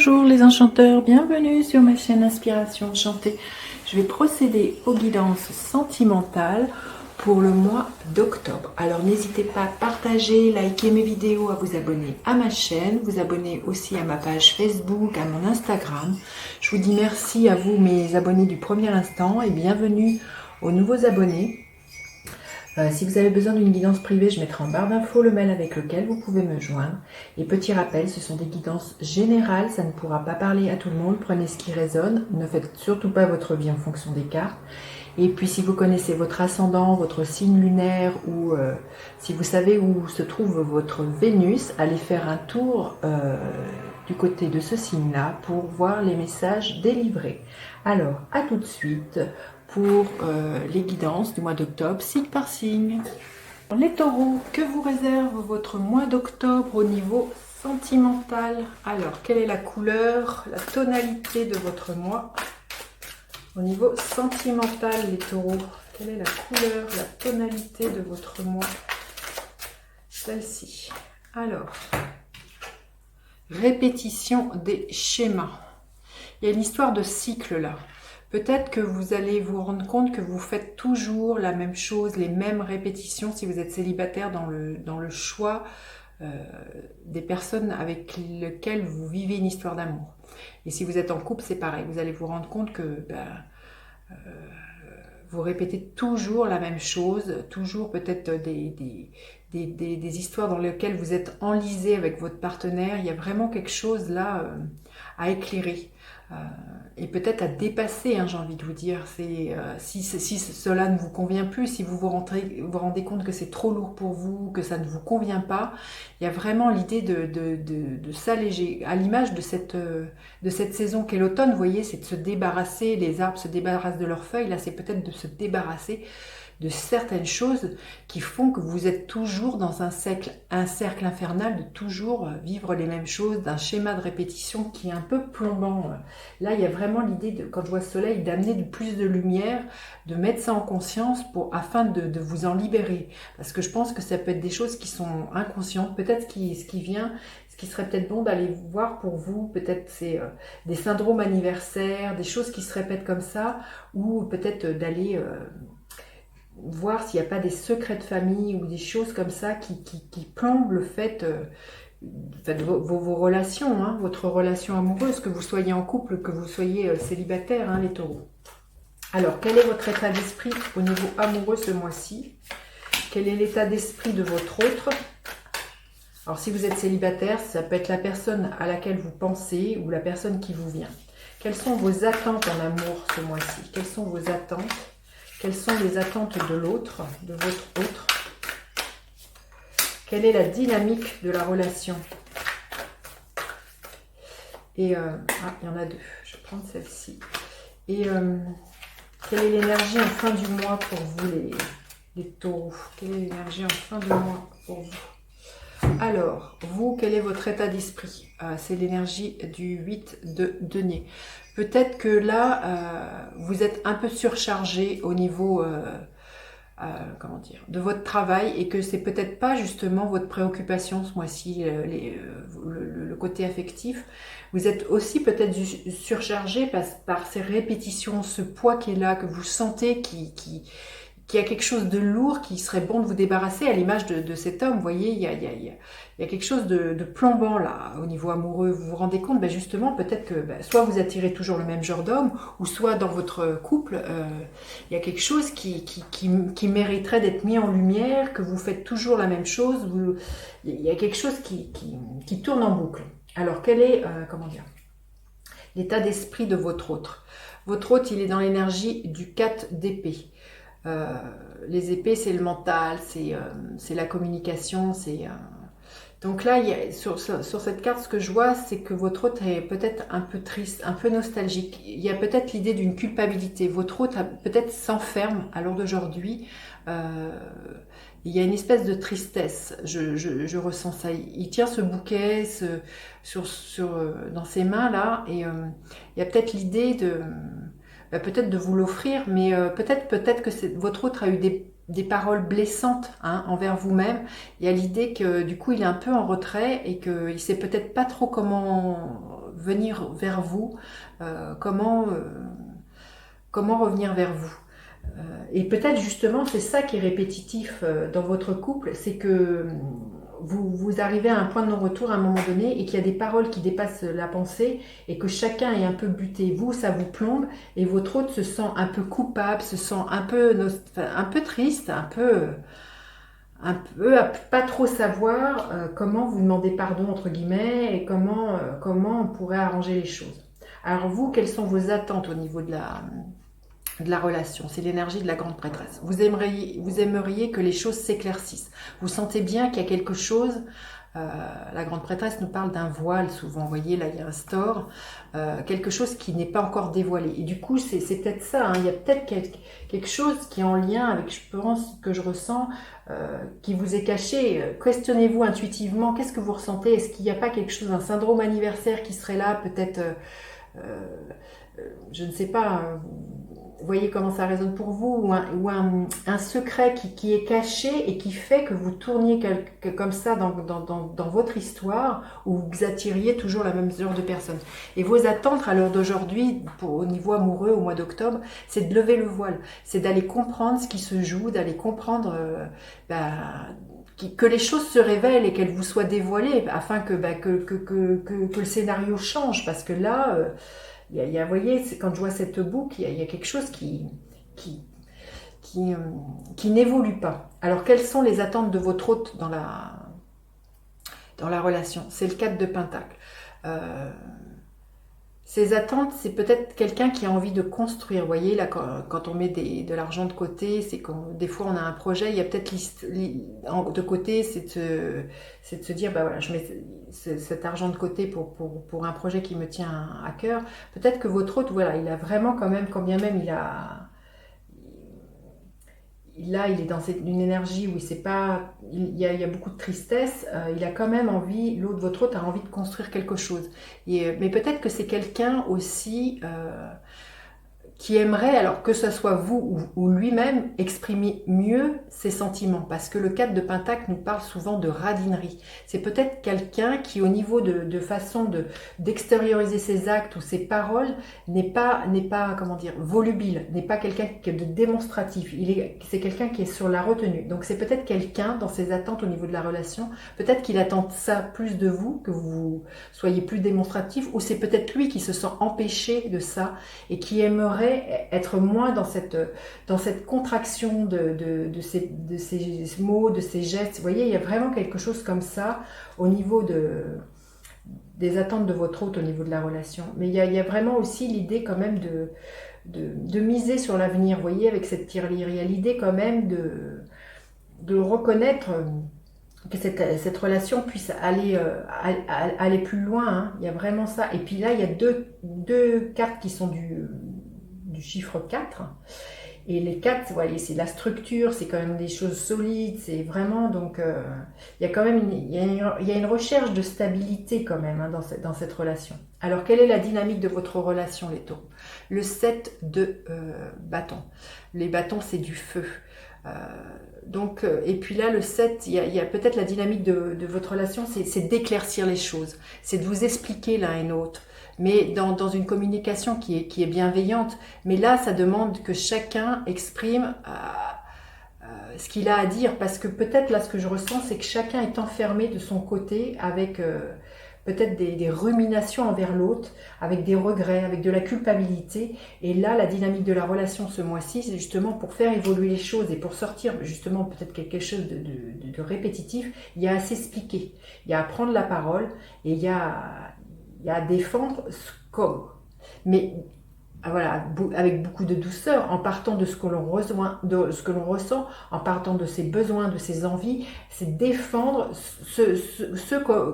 Bonjour les enchanteurs, bienvenue sur ma chaîne Inspiration Enchantée. Je vais procéder aux guidances sentimentales pour le mois d'octobre. Alors n'hésitez pas à partager, liker mes vidéos, à vous abonner à ma chaîne, vous abonner aussi à ma page Facebook, à mon Instagram. Je vous dis merci à vous mes abonnés du premier instant et bienvenue aux nouveaux abonnés. Si vous avez besoin d'une guidance privée, je mettrai en barre d'infos le mail avec lequel vous pouvez me joindre. Et petit rappel, ce sont des guidances générales, ça ne pourra pas parler à tout le monde. Prenez ce qui résonne, ne faites surtout pas votre vie en fonction des cartes. Et puis si vous connaissez votre ascendant, votre signe lunaire ou si vous savez où se trouve votre Vénus, allez faire un tour du côté de ce signe-là pour voir les messages délivrés. Alors, à tout de suite pour les guidances du mois d'octobre, signe par signe. Les taureaux, que vous réserve votre mois d'octobre au niveau sentimental? Alors, quelle est la couleur, la tonalité de votre mois au niveau sentimental, les taureaux? Quelle est la couleur, la tonalité de votre mois? Celle-ci. Alors, répétition des schémas. Il y a une histoire de cycle là. Peut-être que vous allez vous rendre compte que vous faites toujours la même chose, les mêmes répétitions si vous êtes célibataire dans le choix des personnes avec lesquelles vous vivez une histoire d'amour. Et si vous êtes en couple, c'est pareil. Vous allez vous rendre compte que vous répétez toujours la même chose, toujours peut-être des histoires dans lesquelles vous êtes enlisé avec votre partenaire. Il y a vraiment quelque chose là à éclairer. Et peut-être à dépasser, hein, j'ai envie de vous dire. Si cela ne vous convient plus, si vous rendez compte que c'est trop lourd pour vous, que ça ne vous convient pas, il y a vraiment l'idée de s'alléger. À l'image de cette saison qu'est l'automne, vous voyez, c'est de se débarrasser, les arbres se débarrassent de leurs feuilles, là c'est peut-être de se débarrasser de certaines choses qui font que vous êtes toujours dans un cercle infernal de toujours vivre les mêmes choses, d'un schéma de répétition qui est un peu plombant. Là, il y a vraiment l'idée, quand je vois ce soleil, d'amener plus de lumière, de mettre ça en conscience afin de vous en libérer. Parce que je pense que ça peut être des choses qui sont inconscientes. Peut-être ce qui serait peut-être bon d'aller voir pour vous, peut-être c'est des syndromes anniversaires, des choses qui se répètent comme ça, ou peut-être d'aller voir s'il n'y a pas des secrets de famille ou des choses comme ça qui plombent le fait vos relations, hein, votre relation amoureuse, que vous soyez en couple, que vous soyez célibataire, hein, les taureaux. Alors, quel est votre état d'esprit au niveau amoureux ce mois-ci? Quel est l'état d'esprit de votre autre? Alors, si vous êtes célibataire, ça peut être la personne à laquelle vous pensez ou la personne qui vous vient. Quelles sont vos attentes en amour ce mois-ci? Quelles sont vos attentes? Quelles sont les attentes de l'autre, de votre autre? Quelle est la dynamique de la relation? Et il y en a deux. Je vais prendre celle-ci. Et quelle est l'énergie en fin du mois pour vous, les taureaux? Quelle est l'énergie en fin de mois pour vous? Alors, vous, quel est votre état d'esprit? C'est l'énergie du 8 de denier. Peut-être que là, vous êtes un peu surchargé au niveau comment dire, de votre travail et que c'est peut-être pas justement votre préoccupation ce mois-ci, le côté affectif. Vous êtes aussi peut-être surchargé par ces répétitions, ce poids qui est là, que vous sentez qui a quelque chose de lourd qui serait bon de vous débarrasser, à l'image de cet homme. Vous voyez, il y a quelque chose de plombant là au niveau amoureux. Vous vous rendez compte, justement, peut-être que soit vous attirez toujours le même genre d'homme, ou soit dans votre couple, il y a quelque chose qui mériterait d'être mis en lumière, que vous faites toujours la même chose. Il y a quelque chose qui tourne en boucle. Alors, quel est, comment dire, l'état d'esprit de votre autre? Votre autre, il est dans l'énergie du 4 d'épée. Les épées, c'est le mental, c'est la communication, donc là, sur cette carte, ce que je vois, c'est que votre hôte est peut-être un peu triste, un peu nostalgique. Il y a peut-être l'idée d'une culpabilité. Votre hôte peut-être s'enferme à l'heure d'aujourd'hui. Il y a une espèce de tristesse. Je ressens ça. Il tient ce bouquet dans ses mains là, et il y a peut-être l'idée peut-être de vous l'offrir, mais peut-être que votre autre a eu des paroles blessantes, hein, envers vous-même. Il y a l'idée que du coup il est un peu en retrait et qu'il ne sait peut-être pas trop comment venir vers vous, comment revenir vers vous. Et peut-être justement c'est ça qui est répétitif dans votre couple, c'est que vous arrivez à un point de non-retour à un moment donné et qu'il y a des paroles qui dépassent la pensée et que chacun est un peu buté. Vous, ça vous plombe et votre autre se sent un peu coupable, se sent un peu triste, un peu à pas trop savoir comment vous demander pardon entre guillemets et comment on pourrait arranger les choses. Alors vous, quelles sont vos attentes au niveau de la relation? C'est l'énergie de la grande prêtresse. Vous aimeriez que les choses s'éclaircissent. Vous sentez bien qu'il y a quelque chose. La grande prêtresse nous parle d'un voile souvent. Vous voyez, là, il y a un store. Quelque chose qui n'est pas encore dévoilé. Et du coup, c'est peut-être ça. Hein. Il y a peut-être quelque chose qui est en lien avec, je pense, que je ressens, qui vous est caché. Questionnez-vous intuitivement. Qu'est-ce que vous ressentez? Est-ce qu'il n'y a pas quelque chose, un syndrome anniversaire qui serait là? Peut-être, je ne sais pas... Vous voyez comment ça résonne pour vous, ou un secret qui est caché et qui fait que vous tourniez comme ça dans votre histoire, où vous attiriez toujours la même genre de personnes. Et vos attentes à l'heure d'aujourd'hui, au niveau amoureux, au mois d'octobre, c'est de lever le voile, c'est d'aller comprendre ce qui se joue, d'aller comprendre que les choses se révèlent et qu'elles vous soient dévoilées, afin que le scénario change, parce que là... vous voyez, quand je vois cette boucle, il y a quelque chose qui n'évolue pas. Alors, quelles sont les attentes de votre hôte dans la relation? C'est le 4 de Pentacle. Ces attentes, c'est peut-être quelqu'un qui a envie de construire. Vous voyez, là, quand on met de l'argent de côté, c'est quand des fois on a un projet, il y a peut-être de côté, c'est de se dire, bah voilà, je mets cet argent de côté pour un projet qui me tient à cœur. Peut-être que votre hôte, voilà, il a vraiment quand même, quand bien même il est dans une énergie où il y a beaucoup de tristesse, il a quand même envie, votre hôte a envie de construire quelque chose. Mais peut-être que c'est quelqu'un aussi qui aimerait, alors que ce soit vous ou lui-même, exprimer mieux ses sentiments. Parce que le 4 de Pentacle nous parle souvent de radinerie. C'est peut-être quelqu'un qui, au niveau de façon d'extérioriser ses actes ou ses paroles, n'est pas comment dire, volubile, n'est pas quelqu'un de démonstratif. C'est quelqu'un qui est sur la retenue. Donc c'est peut-être quelqu'un, dans ses attentes au niveau de la relation, peut-être qu'il attend ça plus de vous, que vous soyez plus démonstratif, ou c'est peut-être lui qui se sent empêché de ça et qui aimerait être moins dans cette contraction de ces mots, de ces gestes. Vous voyez, il y a vraiment quelque chose comme ça au niveau des attentes de votre hôte au niveau de la relation. Mais il y a vraiment aussi l'idée quand même de miser sur l'avenir. Vous voyez, avec cette tirelire, il y a l'idée quand même de reconnaître que cette relation puisse aller plus loin. Hein. Il y a vraiment ça. Et puis là, il y a deux cartes qui sont du chiffre 4. Et les 4, vous voyez, c'est la structure, c'est quand même des choses solides, c'est vraiment, donc, il y a quand même il y a une recherche de stabilité quand même, hein, dans cette relation. Alors, quelle est la dynamique de votre relation, les taureaux? Le 7 de bâtons. Les bâtons, c'est du feu. Donc, et puis là, le 7, il y a peut-être la dynamique de votre relation, c'est d'éclaircir les choses, c'est de vous expliquer l'un et l'autre, mais dans une communication qui est bienveillante. Mais là, ça demande que chacun exprime ce qu'il a à dire, parce que peut-être là, ce que je ressens, c'est que chacun est enfermé de son côté avec peut-être des ruminations envers l'autre, avec des regrets, avec de la culpabilité. Et là, la dynamique de la relation ce mois-ci, c'est justement pour faire évoluer les choses et pour sortir justement peut-être quelque chose de répétitif. Il y a à s'expliquer, il y a à prendre la parole et il y a à défendre comme. Mais voilà, avec beaucoup de douceur, en partant de ce que l'on ressent, en partant de ses besoins, de ses envies, c'est défendre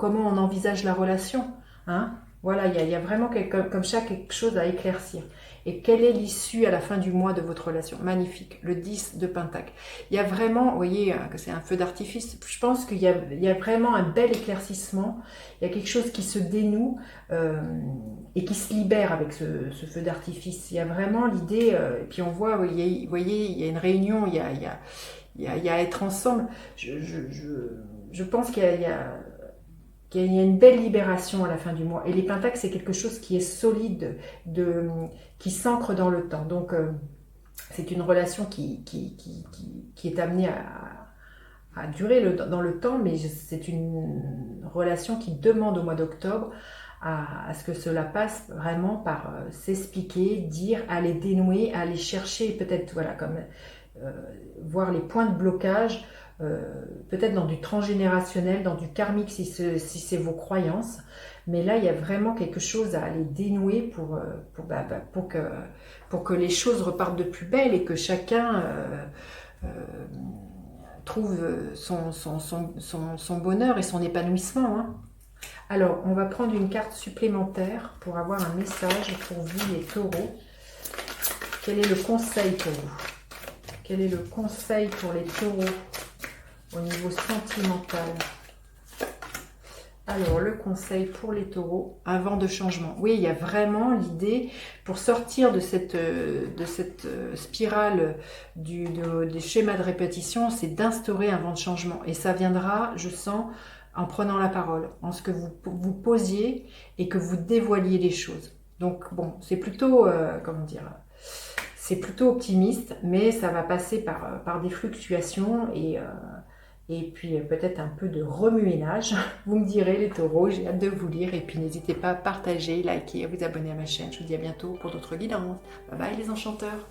comment on envisage la relation. Hein. Voilà, il y a vraiment comme ça quelque chose à éclaircir. Et quelle est l'issue à la fin du mois de votre relation? Magnifique, le 10 de Pentacle. Il y a vraiment, vous voyez que c'est un feu d'artifice, je pense qu'il y a vraiment un bel éclaircissement, il y a quelque chose qui se dénoue et qui se libère avec ce feu d'artifice. Il y a vraiment l'idée, et puis on voit, vous voyez, il y a une réunion, il y a à être ensemble. Je pense qu'il y a qu'il y a une belle libération à la fin du mois. Et les pentacles, c'est quelque chose qui est solide, qui s'ancre dans le temps. Donc, c'est une relation qui est amenée à durer dans le temps, mais c'est une relation qui demande au mois d'octobre à ce que cela passe vraiment par s'expliquer, dire, aller dénouer, aller chercher, peut-être, voilà, comme voir les points de blocage, peut-être dans du transgénérationnel, dans du karmique si c'est vos croyances. Mais là, il y a vraiment quelque chose à aller dénouer pour que les choses repartent de plus belle et que chacun trouve son bonheur et son épanouissement. Hein. Alors, on va prendre une carte supplémentaire pour avoir un message pour vous, les taureaux. Quel est le conseil pour vous? Quel est le conseil pour les taureaux au niveau sentimental? Alors, le conseil pour les taureaux, un vent de changement. Oui, il y a vraiment l'idée, pour sortir de cette spirale des schémas de répétition, c'est d'instaurer un vent de changement. Et ça viendra, je sens, en prenant la parole, en ce que vous posiez et que vous dévoiliez les choses. Donc, bon, c'est plutôt, comment dire, c'est plutôt optimiste, mais ça va passer par des fluctuations et puis peut-être un peu de remue-ménage. Vous me direz les taureaux, j'ai hâte de vous lire. Et puis n'hésitez pas à partager, liker, à vous abonner à ma chaîne. Je vous dis à bientôt pour d'autres guidances. Bye bye les enchanteurs.